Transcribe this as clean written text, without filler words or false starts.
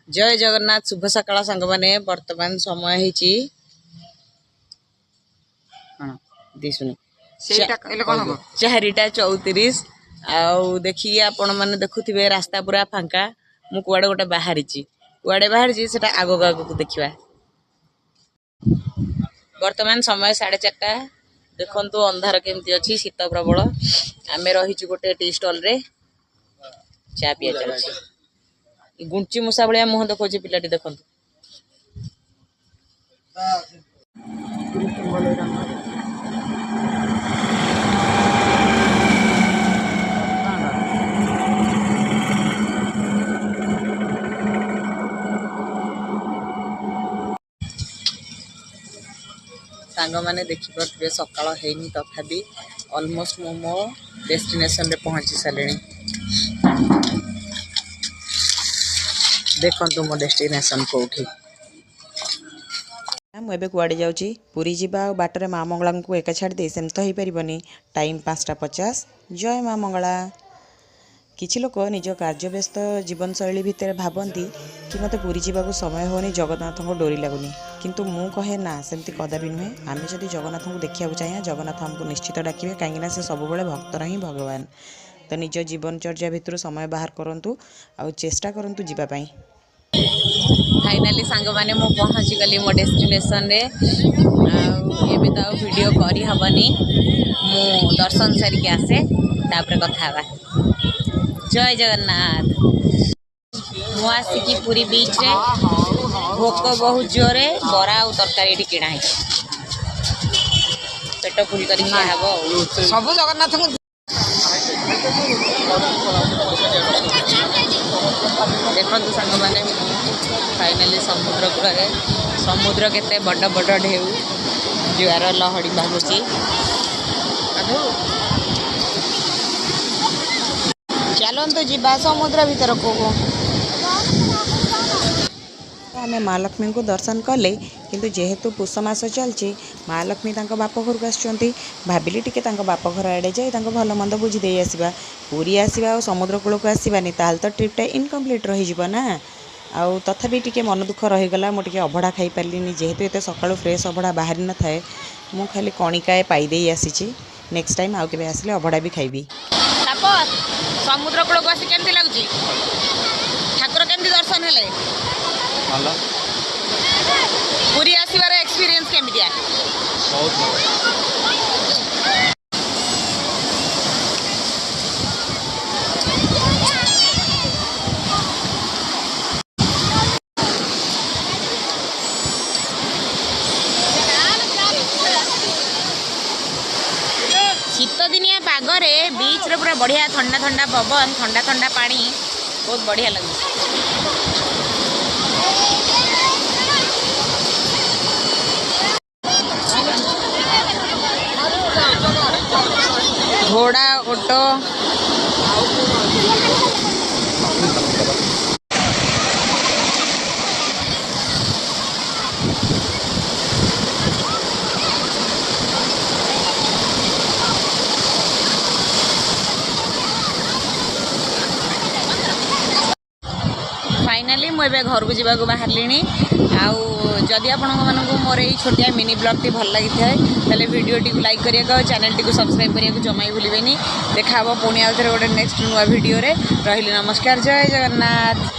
जय जगन्नाथ शुभ सकाळ सांग माने वर्तमान समय हिची दिसुनी 4:34 आउ देखिए आपण माने देखुथिबे रास्ता पूरा फांका मु कुआडे गोटे बाहरी सेटा आगो आगो देखिबा। वर्तमान समय 4:30 देखंतु अंधार केमती अछि शीत प्रबल आमे रहिछु गोटे टी स्टॉल रे चा पिया चलछि गुंची मुसा बलिया मुह देखौछि पिलाटी देखंतु सांग माने देखि परथिबे सकाळ हेनी तथापि ऑलमोस्ट मो डेस्टिनेशन रे पहुंची सालेनी। देखंतु मो डेस्टिनेशन कोठी मुझे कुआड़े जाऊँगी पुरी जावा और बाटर माँ मंगला को एका छाड़ दे सेम तो हो पारबनी। टाइम 5:50। जय माँ मंगला। किछि लोक निज कार्य व्यस्त जीवन शैली भितर भावती कि मत पुरी जावाक समय होनी जगन्नाथ को डोरी लगुनि किंतु मु कहे ना सेमती कदापि नुहे। आम जदि जगन्नाथ को देखा चाहिए जगन्नाथ आमको निश्चित डाकिबे कहीं से सब भक्तर ही भगवान। तो निज जीवनचर्या भितर समय बाहर करंतु आ चेष्टा करंतु जीवाई। फाइनाली सांग माने मु पहुंची गली मो डेस्टिनेशन रे एबे तो वीडियो करी हबनी मु दर्शन सारी के आसे तापर कथा हबा। जय जगन्नाथ। मु आसिकी पुरी बीच रे भोक बहुत जोरे बरा और तरकारी किना है पेट फुल करी खाबो सब जगन्नाथ को देखंतु सांग माने फाइनाली समुद्र कूल समुद्र केते बड़ बड़ ढेउ जुआर लहड़ी बागुची चलतु जीवा समुद्र भीतर को आम माँ लक्ष्मी को दर्शन कले किंतु जेहेतु पुष मास चलती माँ लक्ष्मी बाप घर को आसुँच भाविली टिके बाप घर आड़े जाए भल मंद बुझी दे आसवा पुरी आसवा और समुद्र कूल को आसवानी ताल तो ट्रिपटा इनकम्प्लीट रहीजना आउ तथापि टिके मन दुख रहीगला मुझे अभड़ा खाई पार्ली जेहेतु एत सका फ्रेश अभड़ा बाहरी न थाए मु खाली कणिकाए पाईदे आसी नेक्स्ट टाइम आउ के आसिले अभड़ा भी खाइबी। समुद्र कूल को आसी केमती लगुची ठाकुर केमती दर्शन हेले पुरी आसवार एक्सपीरियंस केमितिया शीत दिनिया पागरे बीच रे पूरा बढ़िया ठंडा ठंडा पवन ठंडा ठंडा पानी बहुत बढ़िया लगे। घोड़ा ऑटो फाइनाली मुझे घर को जावाक बाहर आदि आपण मोर ये छोटिया मिनी ब्लॉग टी भल लगी है वीडियो टी लाइक करिया चैनल टी सब्सक्राइब करिया जमा ही भूलें। देखा पुणी आउ थे गोटे नेक्स्ट नुआ वीडियो रे रही। नमस्कार। जय जगन्नाथ।